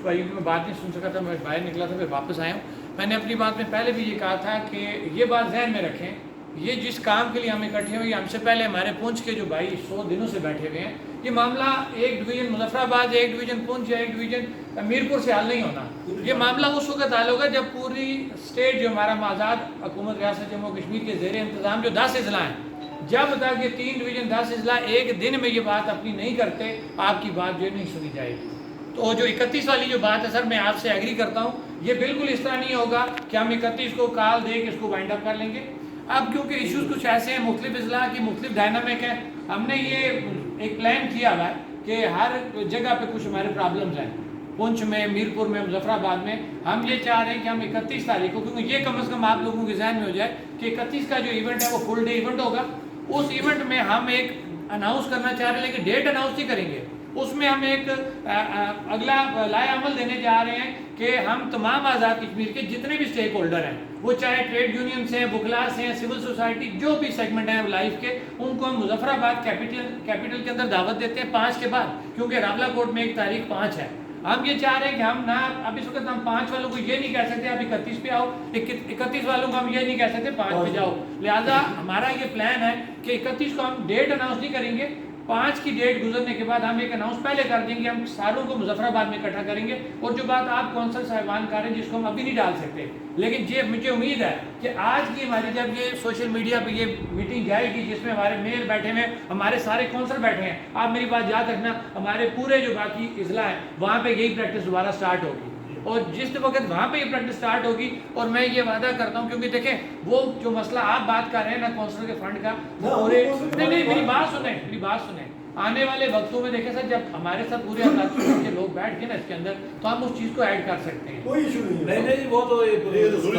भाइयों की मैं बात नहीं सुन सका था, मैं बाहर निकला था, फिर वापस आया हूँ। मैंने अपनी बात में पहले भी ये कहा था कि ये बात जहन में रखें, ये जिस काम के लिए हम इकट्ठे हुए, हमसे पहले हमारे पुंछ के जो भाई 100 दिनों से बैठे हुए हैं, ये मामला एक डिवीज़न मुजफ्फराबाद, एक डिवीज़न पुंछ या एक डिवीज़न मीरपुर से हल नहीं होना। ये मामला उस वक्त हल होगा जब पूरी स्टेट जो हमारा आज़ाद हुकूमत रियासत जम्मू कश्मीर के ज़ेर इंतज़ाम जो 10 अजला हैं, जब तक ये 3 डिवीज़न 10 अजला एक दिन में ये बात अपनी नहीं करते, आपकी बात जो नहीं सुनी जाएगी। तो जो 31 वाली जो बात है सर, मैं आपसे एग्री करता हूँ, ये बिल्कुल इस तरह नहीं होगा कि हम 31 को कॉल दे के इसको वाइंड अप कर लेंगे। अब क्योंकि इश्यूज़ कुछ ऐसे हैं, मुख्तलिफ अजला की मुख्तलिफ डायनामिक है, हमने ये एक प्लान किया हुआ है कि हर जगह पे कुछ हमारे प्रॉब्लम्स हैं, पुंछ में, मीरपुर में, मुजफ्फराबाद में। हम ये चाह रहे हैं कि हम 31 तारीख को, क्योंकि ये कम से कम आप लोगों के जहन में हो जाए कि 31 का जो इवेंट है वो फुल डे इवेंट होगा। उस इवेंट में हम एक अनाउंस करना चाह रहे हैं, लेकिन डेट अनाउंस नहीं करेंगे। उसमें हम एक अगला लाए अमल देने जा रहे हैं कि हम तमाम आज़ाद कश्मीर के जितने भी स्टेक होल्डर हैं, वो चाहे ट्रेड यूनियन से हैं, बुकलास हैं, सिविल सोसाइटी, जो भी सेगमेंट हैं लाइफ के, उनको हम मुजफ्फराबाद कैपिटल के अंदर दावत देते हैं 5 के बाद, क्योंकि रावला कोर्ट में एक तारीख 5 है। हम ये चाह रहे हैं कि हम ना अब इस वक्त हम 5 वालों को ये नहीं कह सकते आप 31 पे आओ, 31 वालों को हम ये नहीं कह सकते 5 पे जाओ। लिहाजा हमारा ये प्लान है कि 31 को हम डेट अनाउंस नहीं करेंगे, 5 की डेट गुजरने के बाद हम एक अनाउंस पहले कर देंगे, हम सारों को मुजफ्फराबाद में इकट्ठा करेंगे। और जो बात आप कौंसल साहिबान कर रहे हैं, जिसको हम अभी नहीं डाल सकते, लेकिन ये मुझे उम्मीद है कि आज की हमारी जब ये सोशल मीडिया पे ये मीटिंग जाएगी, जिसमें हमारे मेयर बैठे हुए हैं, हमारे सारे कौंसल बैठे हैं, आप मेरी बात याद रखना, हमारे पूरे जो बाकी इजला है वहाँ पर यही प्रैक्टिस दोबारा स्टार्ट होगी। और जिस वक्त वहाँ पे ये प्रैक्टिस स्टार्ट होगी, और मैं ये वादा करता हूँ, क्योंकि देखें वो जो मसला आप बात कर रहे हैं ना काउंसिल के फंड का, पूरे नहीं, मेरी बात सुने, आने वाले वक्तों में देखें सर, जब हमारे साथ पूरे आज़ाद के लोग बैठ के ना इसके अंदर, तो हम उस चीज़ को ऐड कर सकते हैं। कोई इशू नहीं है। नहीं, वो तो ये पूरे कश्मीर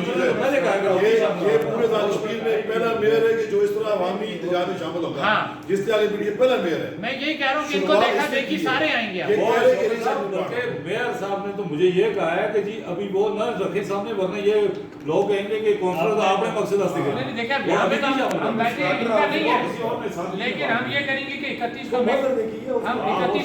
में पहला मेयर है कि जो इस तरह अवामी इंतजार में शामिल होगा। हाँ, जिस तरह के पहला मेयर है। मैं यही कह रहा हूँ कि इनको देखा देखी सारे आएंगे। मेयर साहब ने तो मुझे ये कहा है कि जी अभी वो न रखे सामने, वरना ये लोग कहेंगे कि काउंसलर का आपने मकसद हासिल किया। नहीं देखा, हम बैठे, इनका नहीं है, लेकिन हम ये करेंगे कि 31 को हम 31